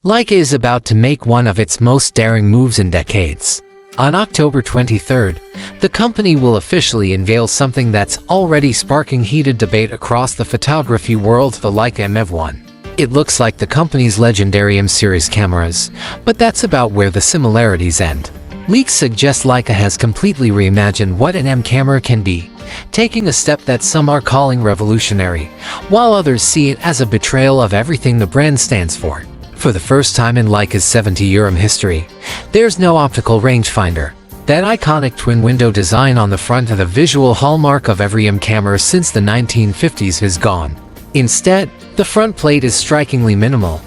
Leica is about to make one of its most daring moves in decades. On October 23rd, the company will officially unveil something that's already sparking heated debate across the photography world: the Leica M EV1. It looks like the company's legendary M series cameras, but that's about where the similarities end. Leaks suggest Leica has completely reimagined what an M camera can be, taking a step that some are calling revolutionary, while others see it as a betrayal of everything the brand stands for. For the first time in Leica's 70-year M history, there's no optical rangefinder. That iconic twin-window design on the front of the visual hallmark of every M camera since the 1950s is gone. Instead, the front plate is strikingly minimal,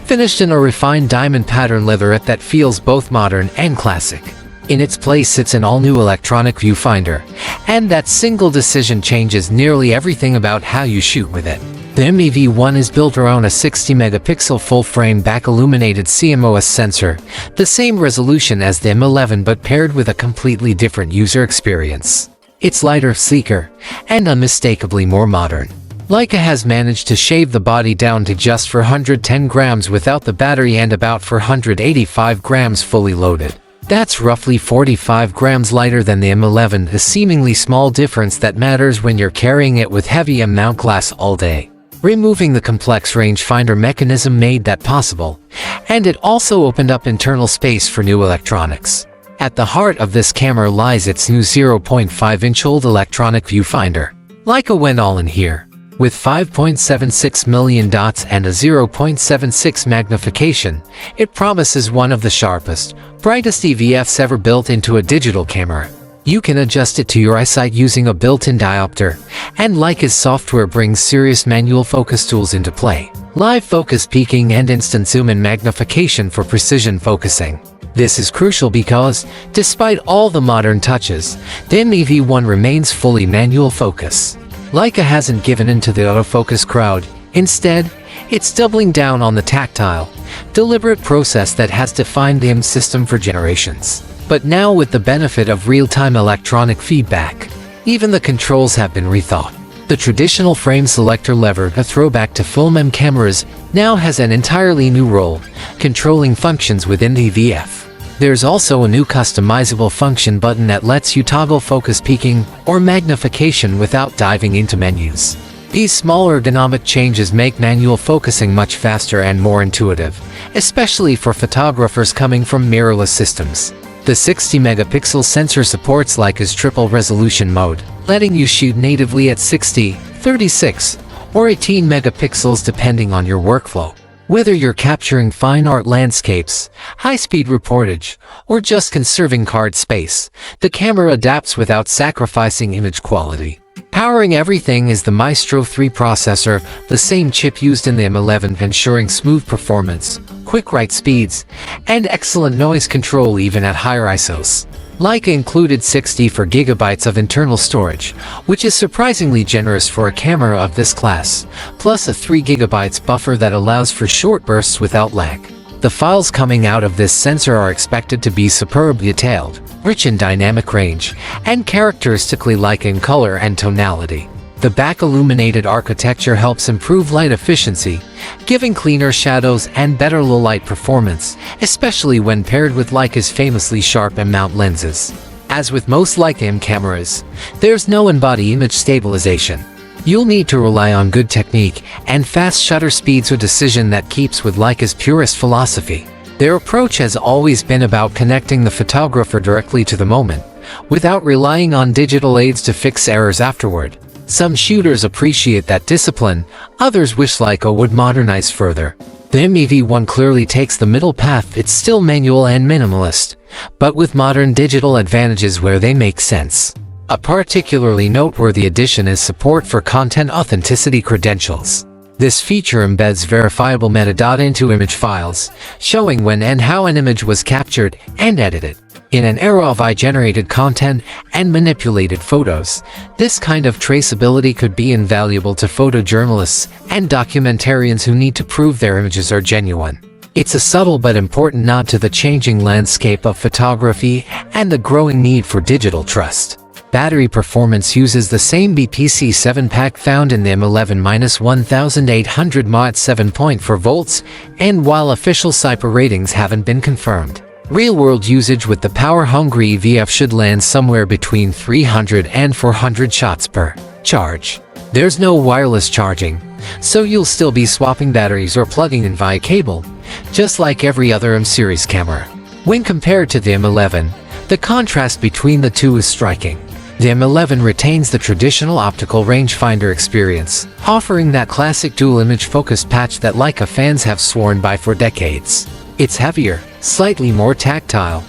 finished in a refined diamond pattern leatherette that feels both modern and classic. In its place sits an all-new electronic viewfinder, and that single decision changes nearly everything about how you shoot with it. The M EV1 is built around a 60-megapixel full-frame back-illuminated CMOS sensor, the same resolution as the M11 but paired with a completely different user experience. It's lighter, sleeker, and unmistakably more modern. Leica has managed to shave the body down to just 410 grams without the battery and about 485 grams fully loaded. That's roughly 45 grams lighter than the M11, a seemingly small difference that matters when you're carrying it with heavy M mount glass all day. Removing the complex rangefinder mechanism made that possible, and it also opened up internal space for new electronics. At the heart of this camera lies its new 0.5-inch OLED electronic viewfinder. Leica went all in here. With 5.76 million dots and a 0.76 magnification, it promises one of the sharpest, brightest EVFs ever built into a digital camera. You can adjust it to your eyesight using a built-in diopter, and Leica's software brings serious manual focus tools into play. Live focus peaking and instant zoom-in magnification for precision focusing. This is crucial because, despite all the modern touches, the M EV1 remains fully manual focus. Leica hasn't given in to the autofocus crowd. Instead, it's doubling down on the tactile, deliberate process that has defined the M system for generations. But now with the benefit of real-time electronic feedback, even the controls have been rethought. The traditional frame selector lever, a throwback to film M cameras, now has an entirely new role, controlling functions within the EVF. There's also a new customizable function button that lets you toggle focus peaking or magnification without diving into menus. These small ergonomic changes make manual focusing much faster and more intuitive, especially for photographers coming from mirrorless systems. The 60-megapixel sensor supports Leica's triple-resolution mode, letting you shoot natively at 60, 36, or 18 megapixels depending on your workflow. Whether you're capturing fine art landscapes, high-speed reportage, or just conserving card space, the camera adapts without sacrificing image quality. Powering everything is the Maestro 3 processor, the same chip used in the M11, ensuring smooth performance, quick write speeds, and excellent noise control even at higher ISOs. Leica included 64 gigabytes of internal storage, which is surprisingly generous for a camera of this class, plus a 3 gigabytes buffer that allows for short bursts without lag. The files coming out of this sensor are expected to be superbly detailed, rich in dynamic range, and characteristically Leica in color and tonality. The back-illuminated architecture helps improve light efficiency, giving cleaner shadows and better low-light performance, especially when paired with Leica's famously sharp M-mount lenses. As with most Leica M cameras, there's no in-body image stabilization. You'll need to rely on good technique and fast shutter speeds, a decision that keeps with Leica's purist philosophy. Their approach has always been about connecting the photographer directly to the moment, without relying on digital aids to fix errors afterward. Some shooters appreciate that discipline, others wish Leica would modernize further. The M EV1 clearly takes the middle path. It's still manual and minimalist, but with modern digital advantages where they make sense. A particularly noteworthy addition is support for content authenticity credentials. This feature embeds verifiable metadata into image files, showing when and how an image was captured and edited. In an era of AI-generated content and manipulated photos, this kind of traceability could be invaluable to photojournalists and documentarians who need to prove their images are genuine. It's a subtle but important nod to the changing landscape of photography and the growing need for digital trust. Battery performance uses the same BPC7 pack found in the M11-1800 mAh at 7.4 volts, and while official CIPA ratings haven't been confirmed, real-world usage with the power-hungry EVF should land somewhere between 300 and 400 shots per charge. There's no wireless charging, so you'll still be swapping batteries or plugging in via cable, just like every other M series camera. When compared to the M11, the contrast between the two is striking. The M11 retains the traditional optical rangefinder experience, offering that classic dual-image focus patch that Leica fans have sworn by for decades. It's heavier, slightly more tactile,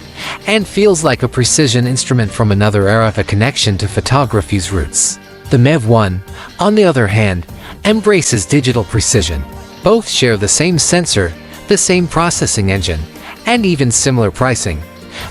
and feels like a precision instrument from another era of a connection to photography's roots. The M EV1, on the other hand, embraces digital precision. Both share the same sensor, the same processing engine, and even similar pricing.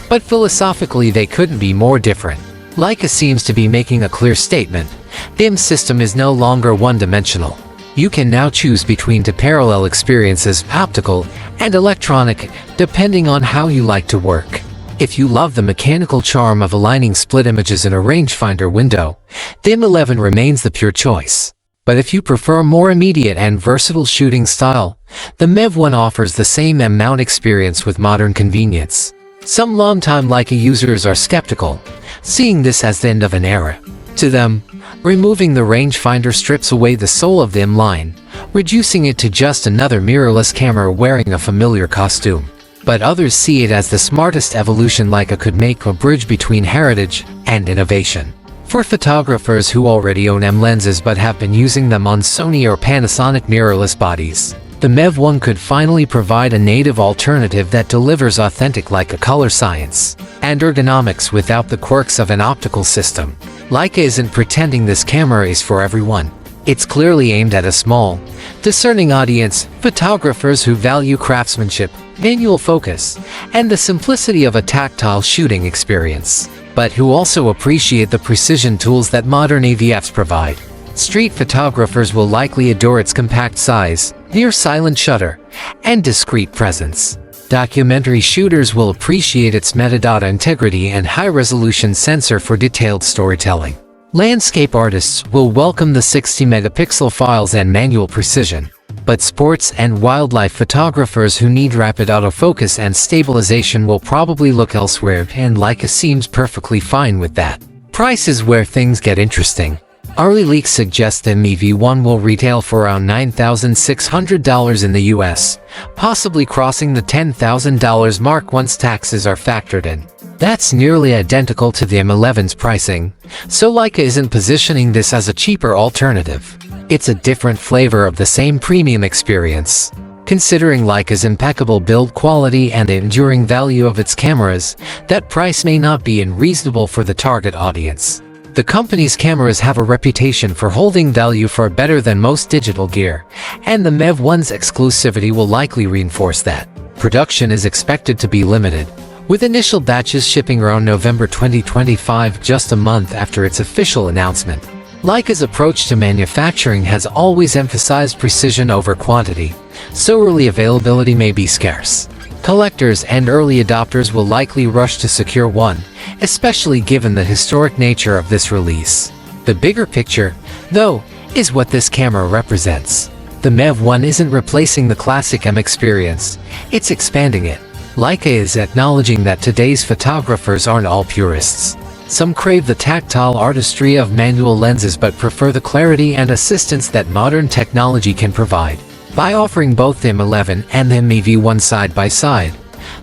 But philosophically they couldn't be more different. Leica seems to be making a clear statement. The M system is no longer one-dimensional. You can now choose between two parallel experiences, optical and electronic, depending on how you like to work. If you love the mechanical charm of aligning split images in a rangefinder window, the M11 remains the pure choice. But if you prefer a more immediate and versatile shooting style, the M EV1 offers the same M-mount experience with modern convenience. Some longtime Leica users are skeptical, seeing this as the end of an era. To them, removing the rangefinder strips away the soul of the M line, reducing it to just another mirrorless camera wearing a familiar costume. But others see it as the smartest evolution Leica could make, a bridge between heritage and innovation. For photographers who already own M lenses but have been using them on Sony or Panasonic mirrorless bodies, the M EV1 could finally provide a native alternative that delivers authentic Leica color science and ergonomics without the quirks of an optical system. Leica isn't pretending this camera is for everyone. It's clearly aimed at a small, discerning audience, photographers who value craftsmanship, manual focus, and the simplicity of a tactile shooting experience, but who also appreciate the precision tools that modern EVFs provide. Street photographers will likely adore its compact size, near-silent shutter, and discreet presence. Documentary shooters will appreciate its metadata integrity and high-resolution sensor for detailed storytelling. Landscape artists will welcome the 60-megapixel files and manual precision. But sports and wildlife photographers who need rapid autofocus and stabilization will probably look elsewhere, and Leica seems perfectly fine with that. Price is where things get interesting. Early leaks suggest the M EV1 will retail for around $9,600 in the US, possibly crossing the $10,000 mark once taxes are factored in. That's nearly identical to the M11's pricing, so Leica isn't positioning this as a cheaper alternative. It's a different flavor of the same premium experience. Considering Leica's impeccable build quality and the enduring value of its cameras, that price may not be unreasonable for the target audience. The company's cameras have a reputation for holding value far better than most digital gear, and the M EV1's exclusivity will likely reinforce that. Production is expected to be limited, with initial batches shipping around November 2025, just a month after its official announcement. Leica's approach to manufacturing has always emphasized precision over quantity, so early availability may be scarce. Collectors and early adopters will likely rush to secure one, especially given the historic nature of this release. The bigger picture, though, is what this camera represents. The M EV1 isn't replacing the classic M experience, it's expanding it. Leica is acknowledging that today's photographers aren't all purists. Some crave the tactile artistry of manual lenses but prefer the clarity and assistance that modern technology can provide. By offering both the M11 and the M EV1 side by side,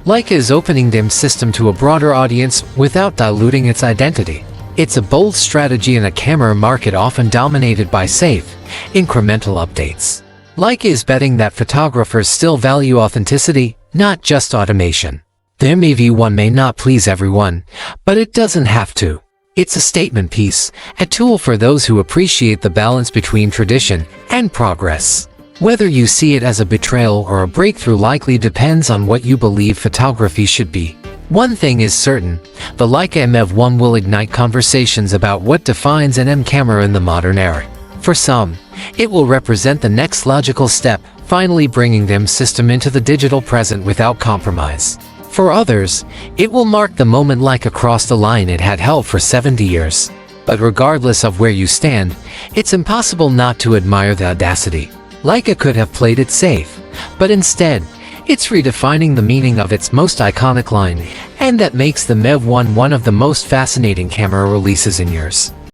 Leica is opening the M system to a broader audience without diluting its identity. It's a bold strategy in a camera market often dominated by safe, incremental updates. Leica is betting that photographers still value authenticity, not just automation. The M EV1 may not please everyone, but it doesn't have to. It's a statement piece, a tool for those who appreciate the balance between tradition and progress. Whether you see it as a betrayal or a breakthrough likely depends on what you believe photography should be. One thing is certain, the Leica M EV1 will ignite conversations about what defines an M camera in the modern era. For some, it will represent the next logical step, finally bringing the M system into the digital present without compromise. For others, it will mark the moment Leica crossed the line it had held for 70 years. But regardless of where you stand, it's impossible not to admire the audacity. Leica could have played it safe, but instead, it's redefining the meaning of its most iconic line, and that makes the M EV1 one of the most fascinating camera releases in years.